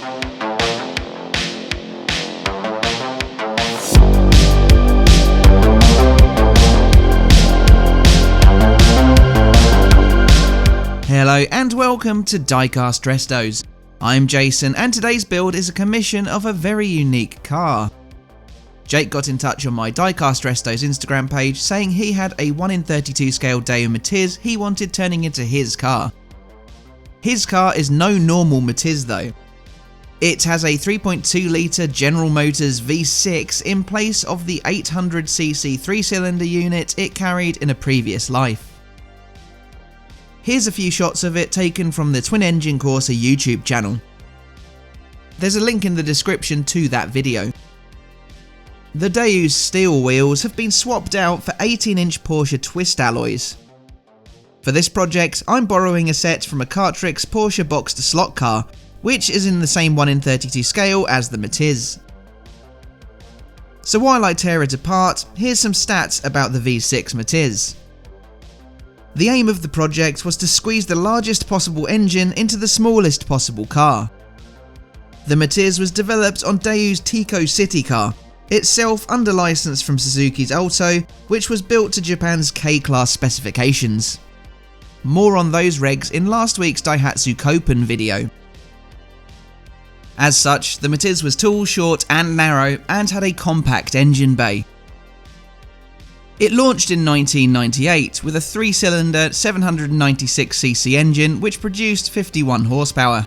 Hello and welcome to Diecast Restos. I'm Jason and today's build is a commission of a very unique car. Jake got in touch on my Diecast Restos Instagram page saying he had a 1:32 scale Daewoo Matiz he wanted turning into his car. His car is no normal Matiz though. It has a 3.2 litre General Motors V6 in place of the 800cc 3-cylinder unit it carried in a previous life. Here's a few shots of it taken from the Twin Engine Corsa YouTube channel. There's a link in the description to that video. The Daewoo's steel wheels have been swapped out for 18-inch Porsche twist alloys. For this project, I'm borrowing a set from a Cartrix Porsche boxed slot car, which is in the same 1:32 scale as the Matiz. So while I tear it apart, here's some stats about the V6 Matiz. The aim of the project was to squeeze the largest possible engine into the smallest possible car. The Matiz was developed on Daewoo's Tico City car, itself under license from Suzuki's Alto, which was built to Japan's K-Class specifications. More on those regs in last week's Daihatsu Koppen video. As such, the Matiz was tall, short and narrow and had a compact engine bay. It launched in 1998 with a 3-cylinder 796cc engine which produced 51 horsepower.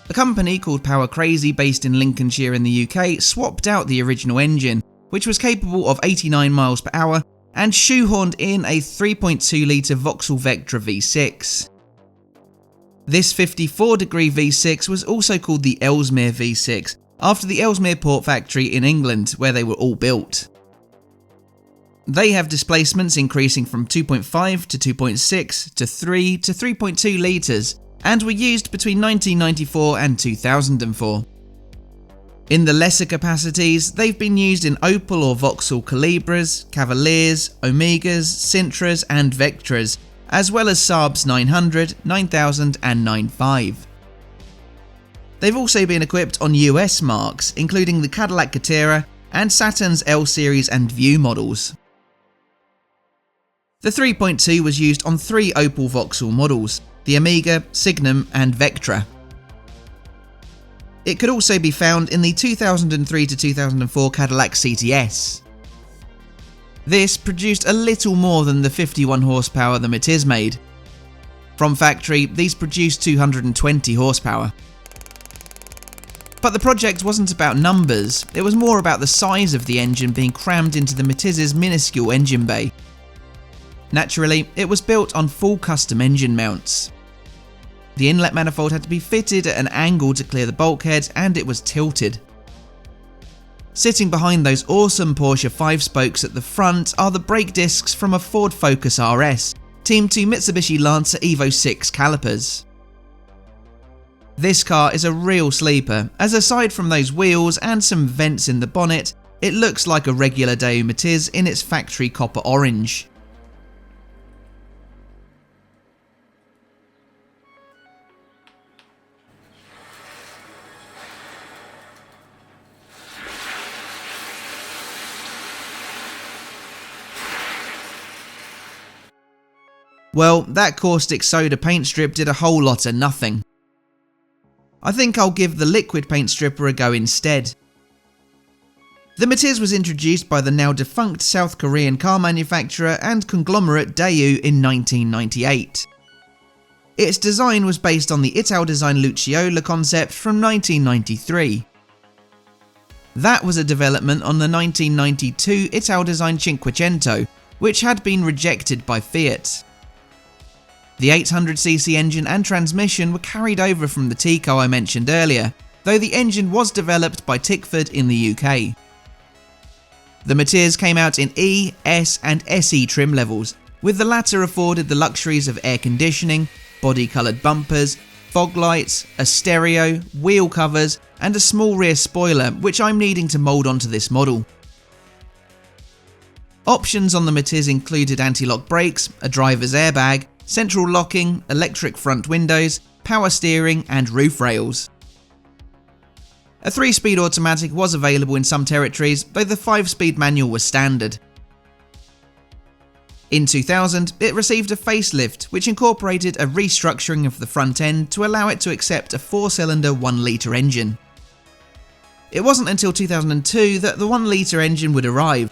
A company called Power Crazy based in Lincolnshire in the UK swapped out the original engine, which was capable of 89 miles per hour, and shoehorned in a 3.2 litre Vauxhall Vectra V6. This 54-degree V6 was also called the Ellesmere V6, after the Ellesmere port factory in England where they were all built. They have displacements increasing from 2.5 to 2.6 to 3 to 3.2 litres and were used between 1994 and 2004. In the lesser capacities, they've been used in Opel or Vauxhall Calibras, Cavaliers, Omegas, Sintras and Vectras, as well as Saab's 900, 9000 and 95. They've also been equipped on US marques, including the Cadillac Catera and Saturn's L Series and View models. The 3.2 was used on 3 Opel Vauxhall models, the Omega, Signum and Vectra. It could also be found in the 2003 to 2004 Cadillac CTS. This produced a little more than the 51 horsepower the Matiz made. From factory, these produced 220 horsepower. But the project wasn't about numbers, it was more about the size of the engine being crammed into the Matiz's minuscule engine bay. Naturally, it was built on full custom engine mounts. The inlet manifold had to be fitted at an angle to clear the bulkhead and it was tilted. Sitting behind those awesome Porsche 5-spokes at the front are the brake discs from a Ford Focus RS, teamed to Mitsubishi Lancer Evo 6 calipers. This car is a real sleeper, as aside from those wheels and some vents in the bonnet, it looks like a regular Daewoo Matiz in its factory copper orange. Well, that caustic soda paint strip did a whole lot of nothing. I think I'll give the liquid paint stripper a go instead. The Matiz was introduced by the now defunct South Korean car manufacturer and conglomerate Daewoo in 1998. Its design was based on the Italdesign Luciola concept from 1993. That was a development on the 1992 Italdesign Cinquecento, which had been rejected by Fiat. The 800cc engine and transmission were carried over from the Tico I mentioned earlier, though the engine was developed by Tickford in the UK. The Matiz came out in E, S and SE trim levels, with the latter afforded the luxuries of air conditioning, body-coloured bumpers, fog lights, a stereo, wheel covers and a small rear spoiler which I'm needing to mould onto this model. Options on the Matiz included anti-lock brakes, a driver's airbag, central locking, electric front windows, power steering and roof rails. A 3-speed automatic was available in some territories, though the 5-speed manual was standard. In 2000, it received a facelift, which incorporated a restructuring of the front end to allow it to accept a 4-cylinder 1-litre engine. It wasn't until 2002 that the 1-litre engine would arrive.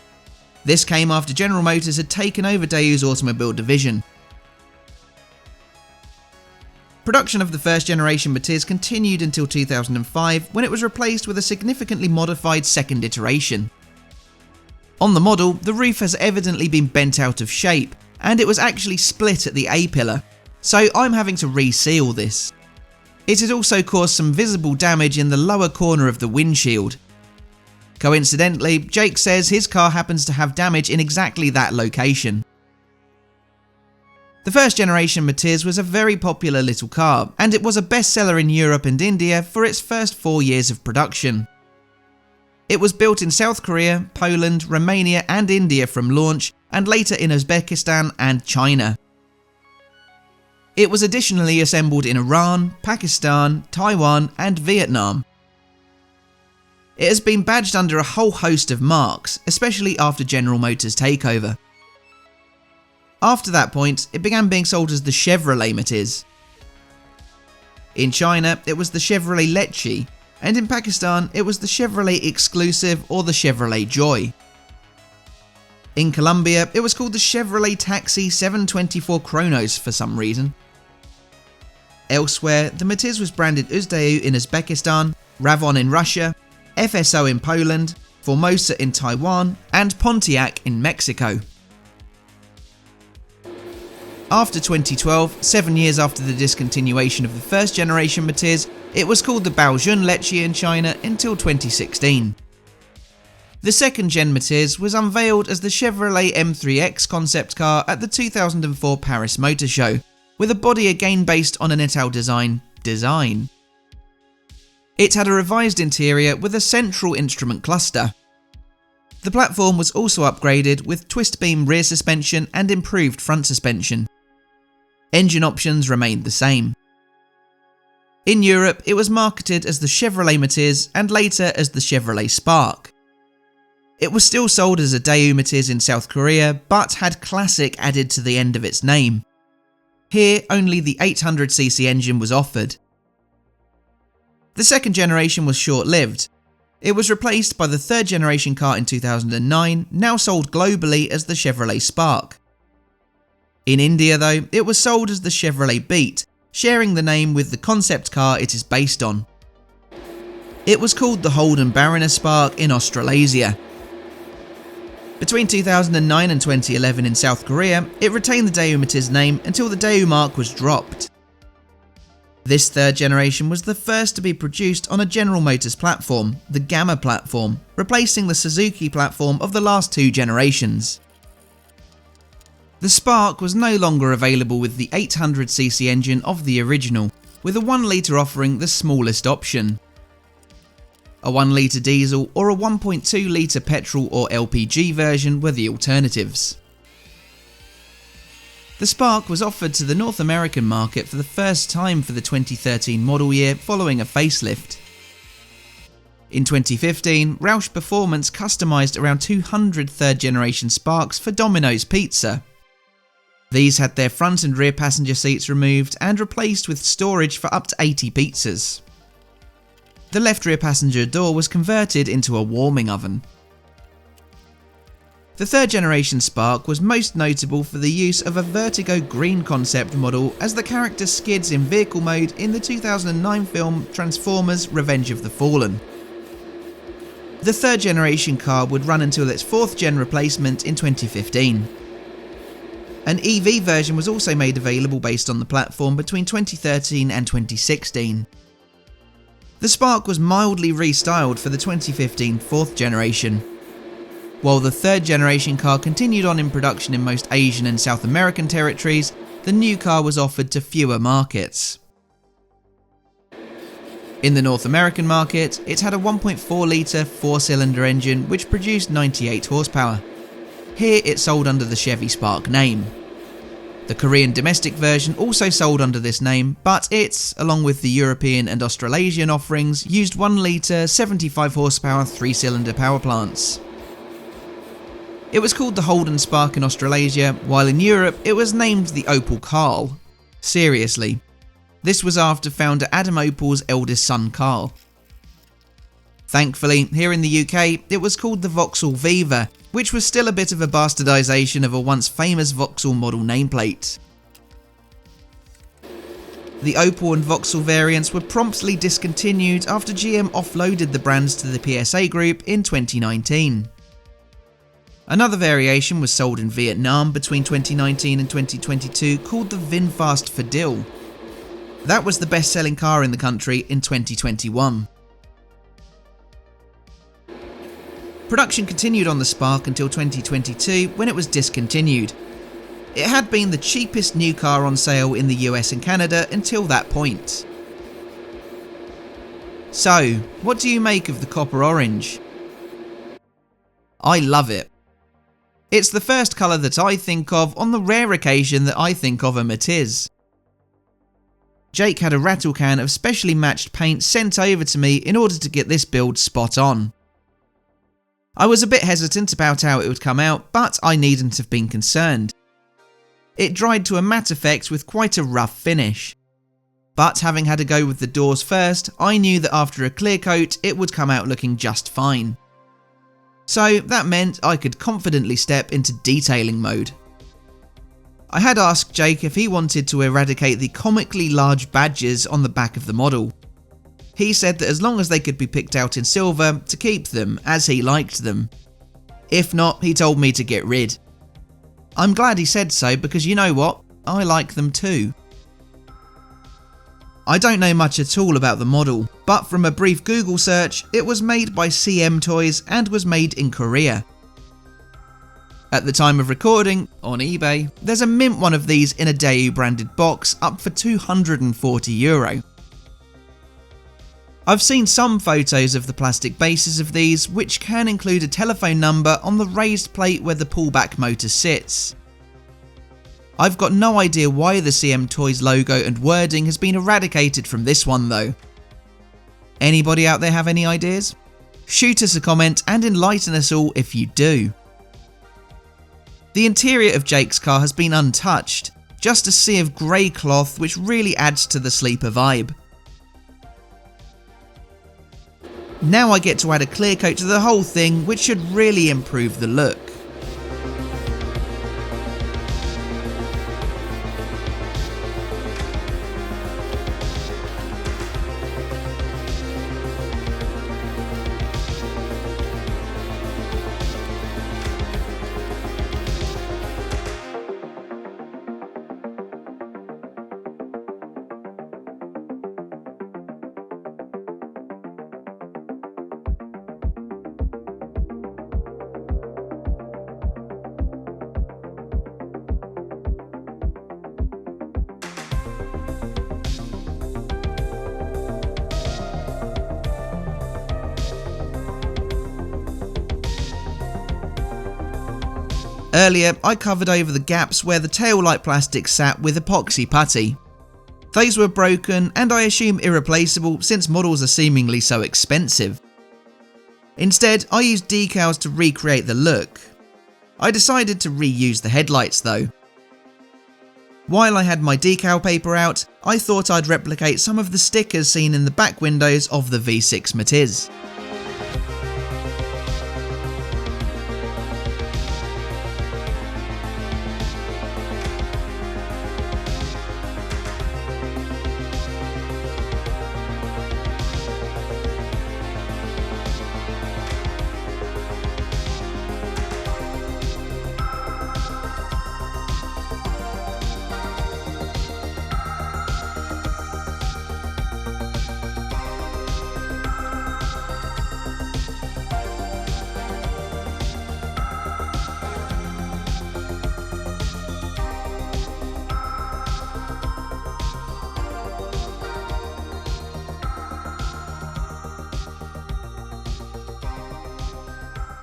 This came after General Motors had taken over Daewoo's automobile division. Production of the first generation Matiz continued until 2005, when it was replaced with a significantly modified second iteration. On the model, the roof has evidently been bent out of shape, and it was actually split at the A-pillar, so I'm having to reseal this. It had also caused some visible damage in the lower corner of the windshield. Coincidentally, Jake says his car happens to have damage in exactly that location. The first generation Matiz was a very popular little car, and it was a bestseller in Europe and India for its first 4 years of production. It was built in South Korea, Poland, Romania and India from launch, and later in Uzbekistan and China. It was additionally assembled in Iran, Pakistan, Taiwan and Vietnam. It has been badged under a whole host of marks, especially after General Motors' takeover. After that point, it began being sold as the Chevrolet Matiz. In China, it was the Chevrolet Lecce, and in Pakistan, it was the Chevrolet Exclusive or the Chevrolet Joy. In Colombia, it was called the Chevrolet Taxi 724 Kronos for some reason. Elsewhere, the Matiz was branded Uzdaewoo in Uzbekistan, Ravon in Russia, FSO in Poland, Formosa in Taiwan, and Pontiac in Mexico. After 2012, 7 years after the discontinuation of the first generation Matiz, it was called the Baojun Lecce in China until 2016. The second gen Matiz was unveiled as the Chevrolet M3X concept car at the 2004 Paris Motor Show, with a body again based on an Ital design. It had a revised interior with a central instrument cluster. The platform was also upgraded with twist beam rear suspension and improved front suspension. Engine options remained the same. In Europe, it was marketed as the Chevrolet Matiz and later as the Chevrolet Spark. It was still sold as a Daewoo Matiz in South Korea, but had Classic added to the end of its name. Here, only the 800cc engine was offered. The second generation was short-lived. It was replaced by the third generation car in 2009, now sold globally as the Chevrolet Spark. In India though, it was sold as the Chevrolet Beat, sharing the name with the concept car it is based on. It was called the Holden Baroness Spark in Australasia. Between 2009 and 2011 in South Korea, it retained the Daewoo Matiz name until the Daewoo mark was dropped. This third generation was the first to be produced on a General Motors platform, the Gamma platform, replacing the Suzuki platform of the last 2 generations. The Spark was no longer available with the 800cc engine of the original, with a 1-litre offering the smallest option. A 1-litre diesel or a 1.2-litre petrol or LPG version were the alternatives. The Spark was offered to the North American market for the first time for the 2013 model year following a facelift. In 2015, Roush Performance customised around 200 third-generation Sparks for Domino's Pizza. These had their front and rear passenger seats removed and replaced with storage for up to 80 pizzas. The left rear passenger door was converted into a warming oven. The third generation Spark was most notable for the use of a Vertigo green concept model as the character skids in vehicle mode in the 2009 film Transformers: Revenge of the Fallen. The third generation car would run until its 4th gen replacement in 2015. An EV version was also made available based on the platform between 2013 and 2016. The Spark was mildly restyled for the 2015 4th generation. While the third generation car continued on in production in most Asian and South American territories, the new car was offered to fewer markets. In the North American market, it had a 1.4-litre 4-cylinder engine which produced 98 horsepower. Here it sold under the Chevy Spark name. The Korean domestic version also sold under this name, but it, along with the European and Australasian offerings, used 1 litre 75 horsepower 3-cylinder power plants. It was called the Holden Spark in Australasia, while in Europe it was named the Opel Carl. Seriously. This was after founder Adam Opel's eldest son Carl. Thankfully, here in the UK, it was called the Vauxhall Viva, which was still a bit of a bastardisation of a once famous Vauxhall model nameplate. The Opel and Vauxhall variants were promptly discontinued after GM offloaded the brands to the PSA Group in 2019. Another variation was sold in Vietnam between 2019 and 2022 called the VinFast Fadil. That was the best-selling car in the country in 2021. Production continued on the Spark until 2022 when it was discontinued. It had been the cheapest new car on sale in the US and Canada until that point. So, what do you make of the copper orange? I love it. It's the first colour that I think of on the rare occasion that I think of a Matiz. Jake had a rattle can of specially matched paint sent over to me in order to get this build spot on. I was a bit hesitant about how it would come out, but I needn't have been concerned. It dried to a matte effect with quite a rough finish. But having had a go with the doors first, I knew that after a clear coat it would come out looking just fine. So that meant I could confidently step into detailing mode. I had asked Jake if he wanted to eradicate the comically large badges on the back of the model. He said that as long as they could be picked out in silver, to keep them as he liked them. If not, he told me to get rid. I'm glad he said so because you know what, I like them too. I don't know much at all about the model, but from a brief Google search, it was made by CM Toys and was made in Korea. At the time of recording, on eBay, there's a mint one of these in a Daewoo branded box up for €240. I've seen some photos of the plastic bases of these, which can include a telephone number on the raised plate where the pullback motor sits. I've got no idea why the CM Toys logo and wording has been eradicated from this one though. Anybody out there have any ideas? Shoot us a comment and enlighten us all if you do. The interior of Jake's car has been untouched, just a sea of grey cloth which really adds to the sleeper vibe. Now I get to add a clear coat to the whole thing, which should really improve the look. Earlier, I covered over the gaps where the taillight plastic sat with epoxy putty. Those were broken and I assume irreplaceable since models are seemingly so expensive. Instead, I used decals to recreate the look. I decided to reuse the headlights though. While I had my decal paper out, I thought I'd replicate some of the stickers seen in the back windows of the V6 Matiz.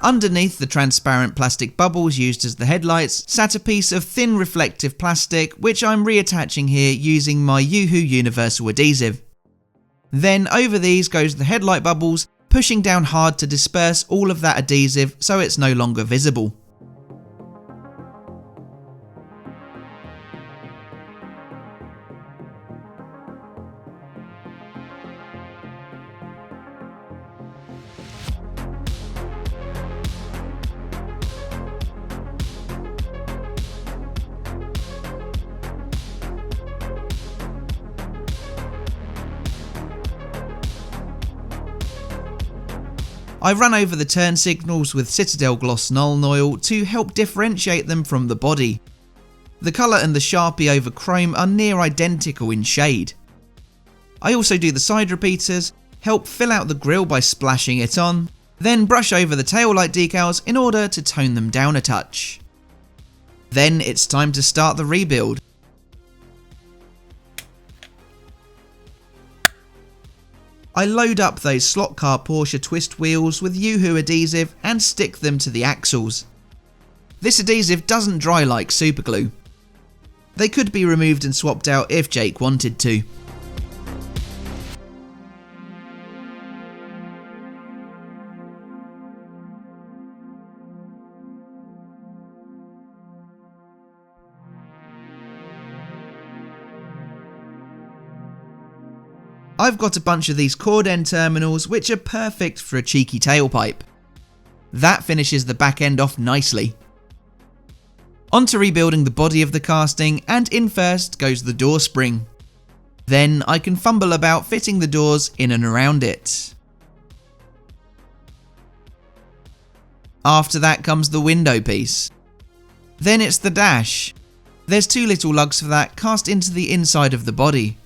Underneath the transparent plastic bubbles used as the headlights sat a piece of thin reflective plastic, which I'm reattaching here using my Yoohoo universal adhesive. Then over these goes the headlight bubbles, pushing down hard to disperse all of that adhesive so it's no longer visible. I run over the turn signals with Citadel Gloss Nuln Oil to help differentiate them from the body. The colour and the Sharpie over chrome are near identical in shade. I also do the side repeaters, help fill out the grille by splashing it on, then brush over the taillight decals in order to tone them down a touch. Then it's time to start the rebuild. I load up those slot car Porsche twist wheels with Yoohoo adhesive and stick them to the axles. This adhesive doesn't dry like superglue. They could be removed and swapped out if Jake wanted to. I've got a bunch of these cord end terminals which are perfect for a cheeky tailpipe. That finishes the back end off nicely. On to rebuilding the body of the casting, and in first goes the door spring. Then I can fumble about fitting the doors in and around it. After that comes the window piece. Then it's the dash. There's two little lugs for that cast into the inside of the body.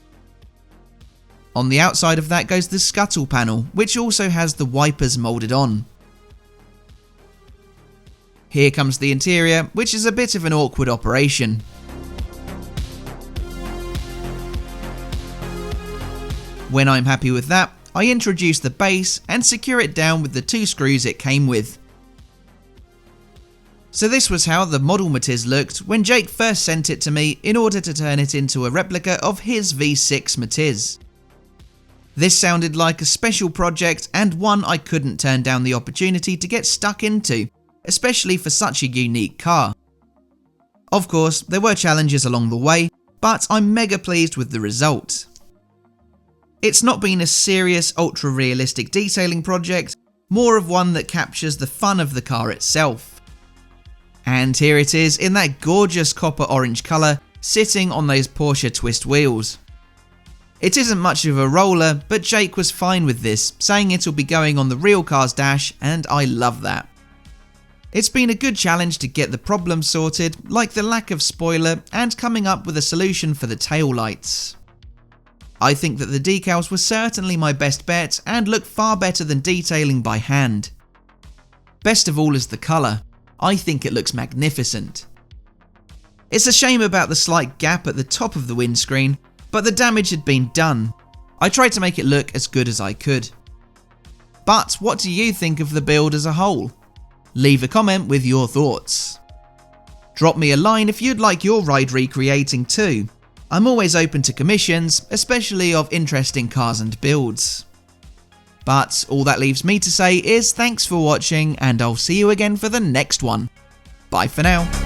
On the outside of that goes the scuttle panel, which also has the wipers moulded on. Here comes the interior, which is a bit of an awkward operation. When I'm happy with that, I introduce the base and secure it down with the two screws it came with. So this was how the model Matiz looked when Jake first sent it to me in order to turn it into a replica of his V6 Matiz. This sounded like a special project and one I couldn't turn down the opportunity to get stuck into, especially for such a unique car. Of course, there were challenges along the way, but I'm mega pleased with the result. It's not been a serious, ultra-realistic detailing project, more of one that captures the fun of the car itself. And here it is in that gorgeous copper orange colour, sitting on those Porsche twist wheels. It isn't much of a roller, but Jake was fine with this, saying it'll be going on the real car's dash, and I love that. It's been a good challenge to get the problems sorted, like the lack of spoiler and coming up with a solution for the taillights. I think that the decals were certainly my best bet and look far better than detailing by hand. Best of all is the colour. I think it looks magnificent. It's a shame about the slight gap at the top of the windscreen, but the damage had been done. I tried to make it look as good as I could. But what do you think of the build as a whole? Leave a comment with your thoughts. Drop me a line if you'd like your ride recreating too. I'm always open to commissions, especially of interesting cars and builds. But all that leaves me to say is thanks for watching, and I'll see you again for the next one. Bye for now.